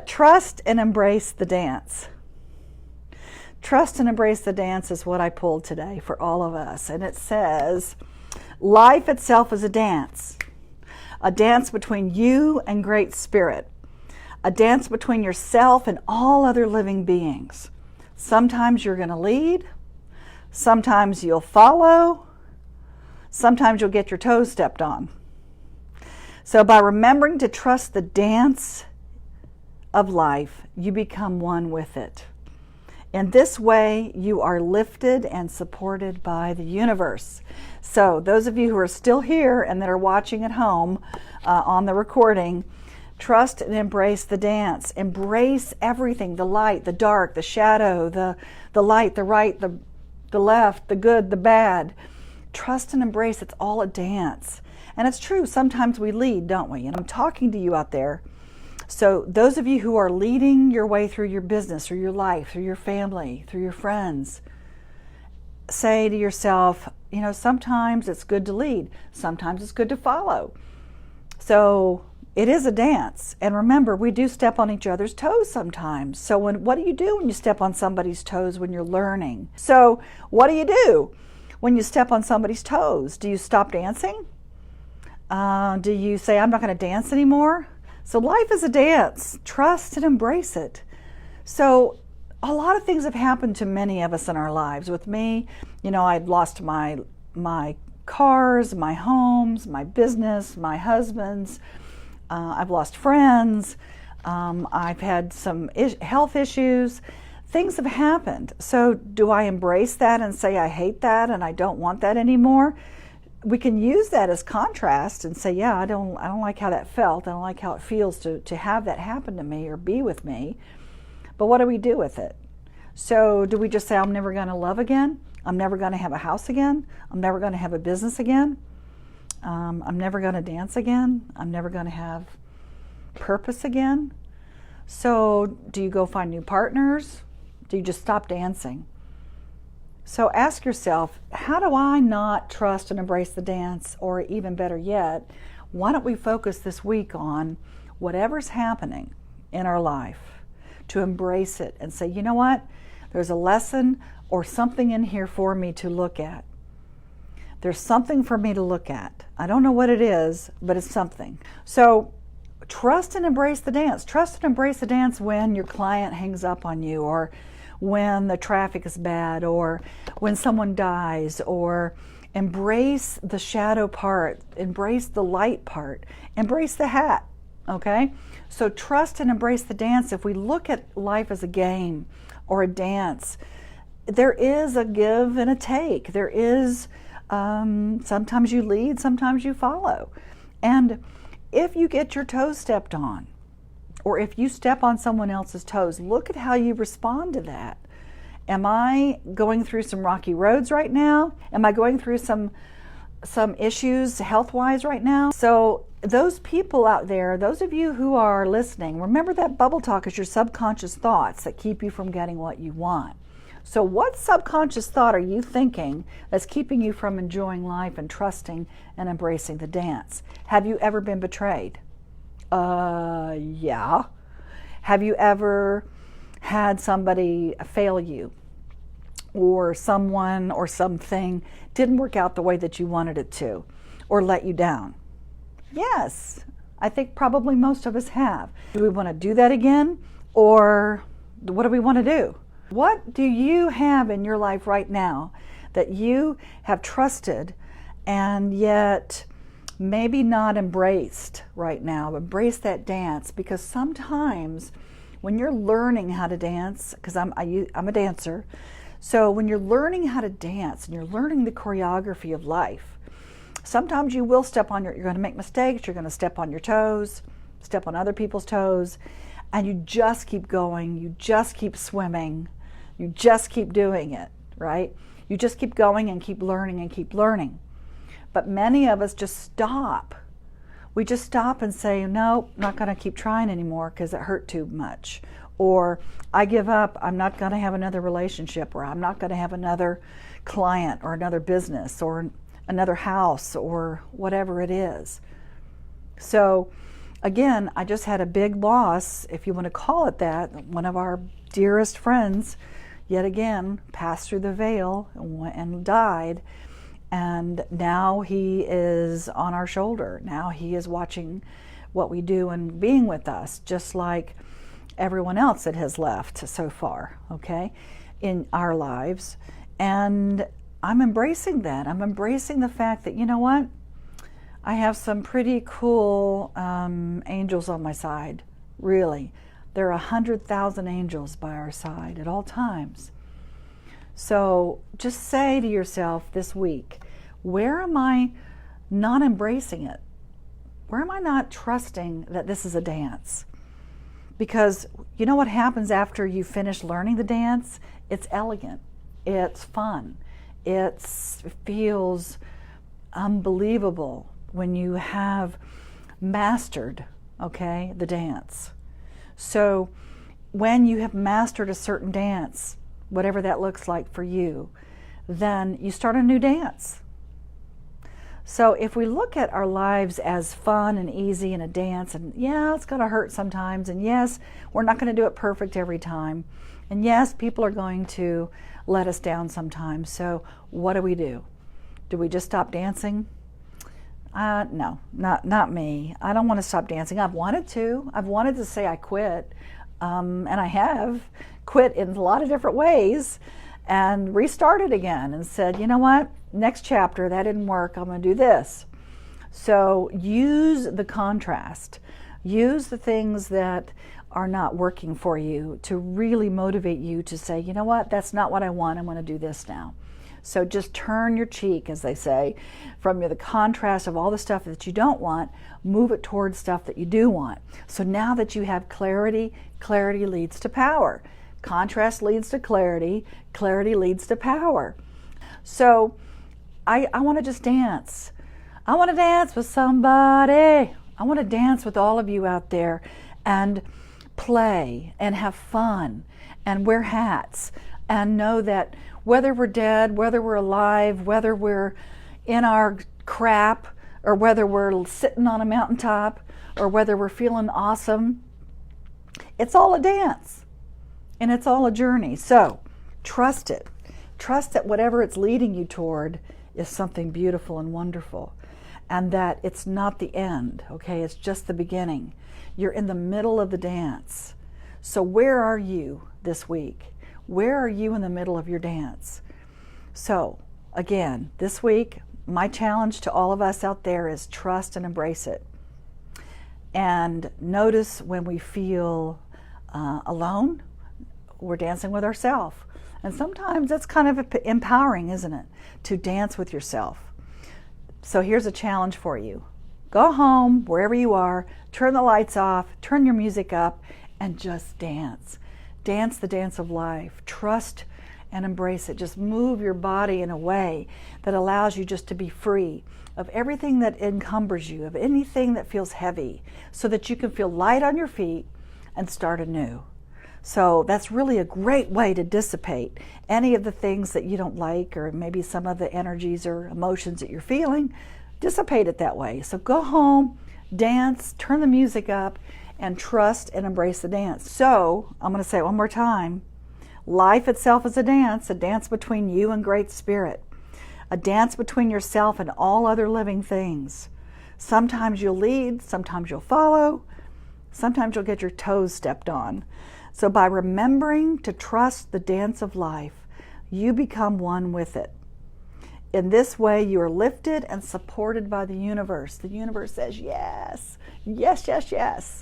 Trust and embrace the dance. Trust and embrace the dance is what I pulled today for all of us. And it says, life itself is a dance between you and Great Spirit, a dance between yourself and all other living beings. Sometimes you're going to lead, sometimes you'll follow, sometimes you'll get your toes stepped on. So by remembering to trust the dance of life, you become one with it. In this way, you are lifted and supported by the universe. So those of you who are still here and that are watching at home on the recording, trust and embrace the dance. Embrace everything, the light, the dark, the shadow, the light, the right, the left, the good, the bad. Trust and embrace, it's all a dance. And it's true, sometimes we lead, don't we? And I'm talking to you out there. So those of you who are leading your way through your business, through your life, through your family, through your friends, say to yourself, you know, sometimes it's good to lead. Sometimes it's good to follow. So it is a dance. And remember, we do step on each other's toes sometimes. So what do you do when you step on somebody's toes when you're learning? So what do you do when you step on somebody's toes? Do you stop dancing? Do you say, I'm not going to dance anymore? So life is a dance. Trust and embrace it. So a lot of things have happened to many of us in our lives. With me, you know, I've lost my cars, my homes, my business, my husband's. I've lost friends. I've had some health issues. Things have happened. So do I embrace that and say I hate that and I don't want that anymore? We can use that as contrast and say, yeah, I don't like how that felt. I don't like how it feels to have that happen to me or be with me. But what do we do with it? So do we just say, I'm never going to love again? I'm never going to have a house again? I'm never going to have a business again? I'm never going to dance again? I'm never going to have purpose again? So do you go find new partners? Do you just stop dancing? So ask yourself, how do I not trust and embrace the dance? Or even better yet, why don't we focus this week on whatever's happening in our life, to embrace it and say, you know what? There's a lesson or something in here for me to look at. There's something for me to look at. I don't know what it is, but it's something. So trust and embrace the dance. Trust and embrace the dance when your client hangs up on you, or when the traffic is bad, or when someone dies, or embrace the shadow part, embrace the light part, embrace the hat, okay? So trust and embrace the dance. If we look at life as a game or a dance, there is a give and a take. There is, sometimes you lead, sometimes you follow. And if you get your toes stepped on, or if you step on someone else's toes, look at how you respond to that. Am I going through some rocky roads right now? Am I going through some issues health-wise right now? So those people out there, those of you who are listening, remember that bubble talk is your subconscious thoughts that keep you from getting what you want. So what subconscious thought are you thinking that's keeping you from enjoying life and trusting and embracing the dance? Have you ever been betrayed? Yeah. Have you ever had somebody fail you, or someone or something didn't work out the way that you wanted it to, or let you down? Yes, I think probably most of us have. Do we want to do that again, or what do we want to do? What do you have in your life right now that you have trusted and yet maybe not embraced right now? Embrace that dance, because sometimes when you're learning how to dance, because I'm a dancer, so when you're learning how to dance and you're learning the choreography of life, sometimes you will you're going to make mistakes, you're going to step on your toes, step on other people's toes, and you just keep going, you just keep swimming, you just keep doing it, right? You just keep going and keep learning and keep learning. But many of us just stop. We just stop and say, no, I'm not going to keep trying anymore because it hurt too much. Or I give up, I'm not going to have another relationship, or I'm not going to have another client or another business or another house or whatever it is. So again, I just had a big loss, if you want to call it that. One of our dearest friends, yet again, passed through the veil and died. And now he is on our shoulder. Now he is watching what we do and being with us, just like everyone else that has left so far, okay, in our lives. And I'm embracing that. I'm embracing the fact that, you know what? I have some pretty cool angels on my side, really. There are 100,000 angels by our side at all times. So just say to yourself this week, where am I not embracing it? Where am I not trusting that this is a dance? Because you know what happens after you finish learning the dance? It's elegant. It's fun. It feels unbelievable when you have mastered, okay, the dance. So when you have mastered a certain dance, whatever that looks like for you, then you start a new dance. So if we look at our lives as fun and easy and a dance, and yeah, it's going to hurt sometimes, and yes, we're not going to do it perfect every time, and yes, people are going to let us down sometimes. So what do? Do we just stop dancing? No, not me. I don't want to stop dancing. I've wanted to say I quit, and I have quit in a lot of different ways and restarted again and said, you know what, next chapter, that didn't work, I'm going to do this. So use the contrast. Use the things that are not working for you to really motivate you to say, you know what, that's not what I want, I'm going to do this now. So just turn your cheek, as they say, from the contrast of all the stuff that you don't want, move it towards stuff that you do want. So now that you have clarity, clarity leads to power. Contrast leads to clarity, clarity leads to power. So I want to just dance. I want to dance with somebody. I want to dance with all of you out there and play and have fun and wear hats and know that whether we're dead, whether we're alive, whether we're in our crap, or whether we're sitting on a mountaintop, or whether we're feeling awesome, it's all a dance and it's all a journey. So trust it. Trust that whatever it's leading you toward is something beautiful and wonderful, and that it's not the end, okay? It's just the beginning. You're in the middle of the dance. So where are you this week? Where are you in the middle of your dance? So again, this week, my challenge to all of us out there is trust and embrace it. And notice when we feel alone, we're dancing with ourselves. And sometimes that's kind of empowering, isn't it? To dance with yourself. So here's a challenge for you. Go home, wherever you are, turn the lights off, turn your music up, and just dance. Dance the dance of life. Trust and embrace it. Just move your body in a way that allows you just to be free of everything that encumbers you, of anything that feels heavy, so that you can feel light on your feet and start anew. So that's really a great way to dissipate any of the things that you don't like, or maybe some of the energies or emotions that you're feeling. Dissipate it that way. So go home, dance, turn the music up, and trust and embrace the dance. So I'm going to say it one more time. Life itself is a dance between you and Great Spirit, a dance between yourself and all other living things. Sometimes you'll lead, sometimes you'll follow, sometimes you'll get your toes stepped on. So by remembering to trust the dance of life, you become one with it. In this way, you are lifted and supported by the universe. The universe says, yes, yes, yes, yes.